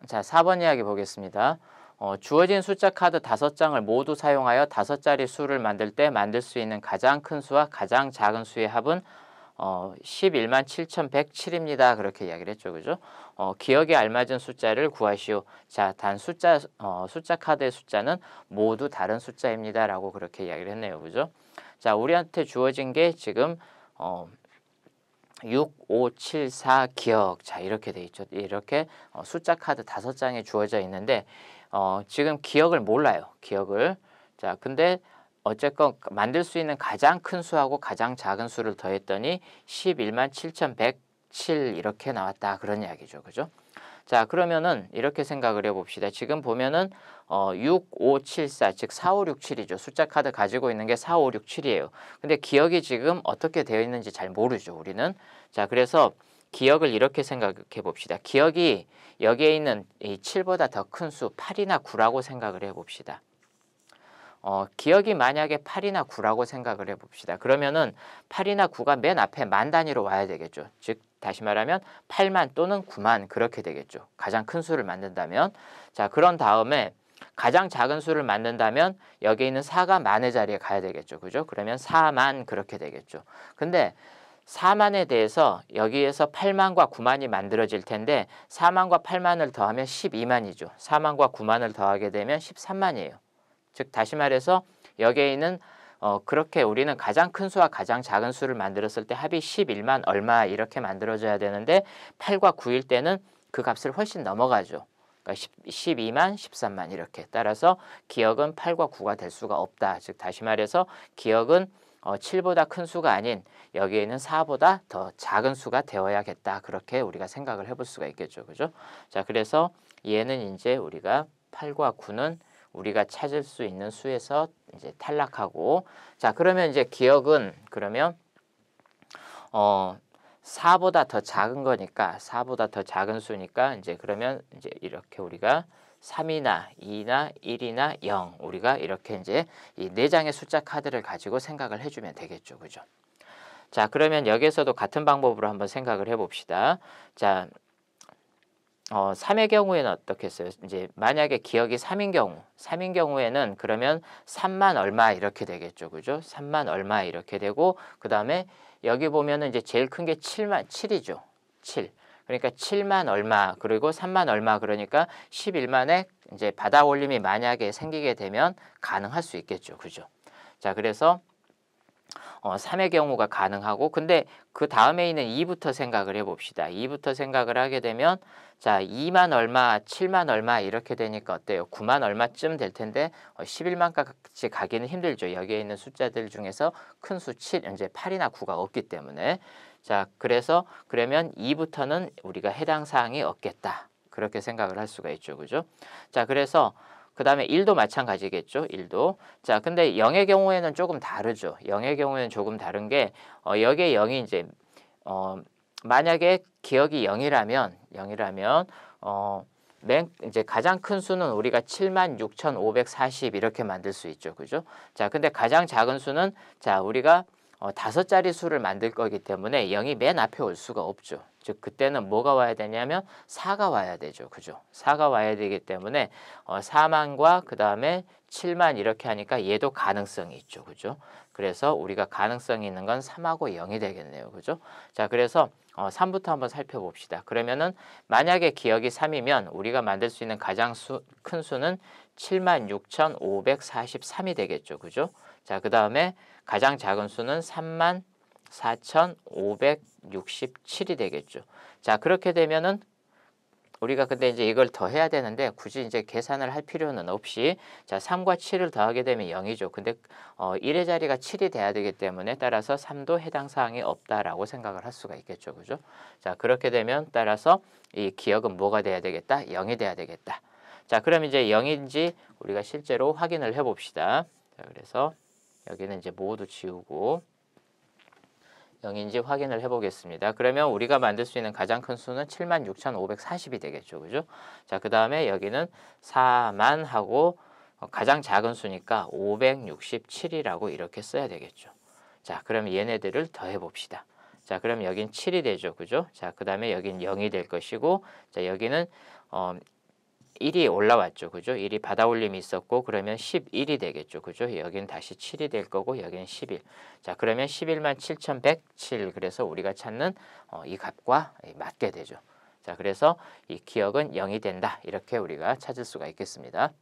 자, 4번 이야기 보겠습니다. 주어진 숫자 카드 5장을 모두 사용하여 5자리 수를 만들 때 만들 수 있는 가장 큰 수와 가장 작은 수의 합은 11만 7,107입니다. 그렇게 이야기를 했죠. 그죠? 기억에 알맞은 숫자를 구하시오. 자, 단 숫자 카드의 숫자는 모두 다른 숫자입니다. 라고 그렇게 이야기를 했네요. 그죠? 자, 우리한테 주어진 게 지금 6, 5, 7, 4 기억. 자, 이렇게 돼 있죠. 이렇게 숫자 카드 5장에 주어져 있는데 지금 기억을 몰라요. 기억을. 자, 근데 어쨌건 만들 수 있는 가장 큰 수하고 가장 작은 수를 더했더니 11만 7,107 이렇게 나왔다. 그런 이야기죠. 그죠? 자, 그러면은 이렇게 생각을 해봅시다. 지금 보면은 6, 5, 7, 4, 즉 4, 5, 6, 7이죠. 숫자 카드 가지고 있는 게 4, 5, 6, 7이에요. 근데 기억이 지금 어떻게 되어 있는지 잘 모르죠. 우리는. 자, 그래서 기억을 이렇게 생각해 봅시다. 기억이 여기에 있는 이 7보다 더 큰 수 8이나 9라고 생각을 해봅시다. 기억이 만약에 8이나 9라고 생각을 해봅시다. 그러면은 8이나 9가 맨 앞에 만 단위로 와야 되겠죠. 즉 다시 말하면 8만 또는 9만 그렇게 되겠죠. 가장 큰 수를 만든다면. 자, 그런 다음에 가장 작은 수를 만든다면 여기에 있는 4가 만의 자리에 가야 되겠죠. 그죠? 그러면 4만 그렇게 되겠죠. 근데 4만에 대해서 여기에서 8만과 9만이 만들어질 텐데 4만과 8만을 더하면 12만이죠. 4만과 9만을 더하게 되면 13만이에요. 즉 다시 말해서 여기에 있는 그렇게 우리는 가장 큰 수와 가장 작은 수를 만들었을 때 합이 11만 얼마 이렇게 만들어져야 되는데 8과 9일 때는 그 값을 훨씬 넘어가죠. 그러니까 12만, 13만 이렇게. 따라서 기억은 8과 9가 될 수가 없다. 즉 다시 말해서 기억은 7보다 큰 수가 아닌 여기에 있는 4보다 더 작은 수가 되어야겠다. 그렇게 우리가 생각을 해볼 수가 있겠죠. 그죠? 자, 그래서 얘는 이제 우리가 8과 9는 우리가 찾을 수 있는 수에서 이제 탈락하고, 자, 그러면 이제 기억은 그러면 4보다 더 작은 거니까 4보다 더 작은 수니까 이제 그러면 이제 이렇게 우리가 3이나 2나 1이나 0 우리가 이렇게 이제 이 4장의 숫자 카드를 가지고 생각을 해주면 되겠죠. 그죠? 자, 그러면 여기에서도 같은 방법으로 한번 생각을 해봅시다. 자, 3의 경우에는 어떻겠어요? 이제 만약에 기억이 3인 경우에는 그러면 3만 얼마 이렇게 되겠죠. 그죠? 3만 얼마 이렇게 되고 그다음에 여기 보면은 이제 제일 큰 게 7이죠. 7. 그러니까 7만 얼마 그리고 3만 얼마 그러니까 11만에 이제 바닥 올림이 만약에 생기게 되면 가능할 수 있겠죠. 그죠? 자, 그래서 3의 경우가 가능하고 근데 그 다음에 있는 2부터 생각을 해봅시다. 2부터 생각을 하게 되면 자 2만 얼마, 7만 얼마 이렇게 되니까 어때요? 9만 얼마쯤 될 텐데 11만까지 가기는 힘들죠. 여기에 있는 숫자들 중에서 큰 수 7, 이제 8이나 9가 없기 때문에 자 그래서 그러면 2부터는 우리가 해당 사항이 없겠다. 그렇게 생각을 할 수가 있죠. 그죠? 자 그래서 그 다음에 1도 마찬가지겠죠. 1도. 자, 근데 0의 경우에는 조금 다르죠. 0의 경우에는 조금 다른 게 여기에 0이 이제 만약에 기억이 0이라면 맨 이제 가장 큰 수는 우리가 76,540 이렇게 만들 수 있죠. 그죠? 자, 근데 가장 작은 수는 자, 우리가 5자리 수를 만들 거기 때문에 0이 맨 앞에 올 수가 없죠. 즉 그때는 뭐가 와야 되냐면 4가 와야 되죠. 그죠? 4가 와야 되기 때문에 4만과 그 다음에 7만 이렇게 하니까 얘도 가능성이 있죠. 그죠? 그래서 우리가 가능성이 있는 건 3하고 0이 되겠네요. 그죠? 자, 그래서 3부터 한번 살펴봅시다. 그러면은 만약에 기억이 3이면 우리가 만들 수 있는 가장 큰 수는 76,543이 되겠죠. 그죠? 자, 그 다음에 가장 작은 수는 34,567이 되겠죠. 자, 그렇게 되면은 우리가 근데 이제 이걸 더해야 되는데 굳이 이제 계산을 할 필요는 없이 자 3과 7을 더하게 되면 0이죠. 근데 1의 자리가 7이 돼야 되기 때문에 따라서 3도 해당 사항이 없다라고 생각을 할 수가 있겠죠. 그죠? 자 그렇게 되면 따라서 이 기억은 뭐가 돼야 되겠다? 0이 돼야 되겠다. 자 그럼 이제 0인지 우리가 실제로 확인을 해봅시다. 자 그래서 여기는 이제 모두 지우고 0인지 확인을 해보겠습니다. 그러면 우리가 만들 수 있는 가장 큰 수는 76,540이 되겠죠. 그죠? 자, 그 다음에 여기는 4만 하고 가장 작은 수니까 567이라고 이렇게 써야 되겠죠. 자, 그럼 얘네들을 더해 봅시다. 자, 그럼 여긴 7이 되죠. 그죠? 자, 그 다음에 여긴 0이 될 것이고, 자, 여기는 1이 올라왔죠. 그죠? 1이 받아 올림이 있었고 그러면 11이 되겠죠. 그죠? 여기는 다시 7이 될 거고 여기는 11. 자, 그러면 11만 7,107. 그래서 우리가 찾는 이 값과 맞게 되죠. 자, 그래서 이 기억은 0이 된다. 이렇게 우리가 찾을 수가 있겠습니다.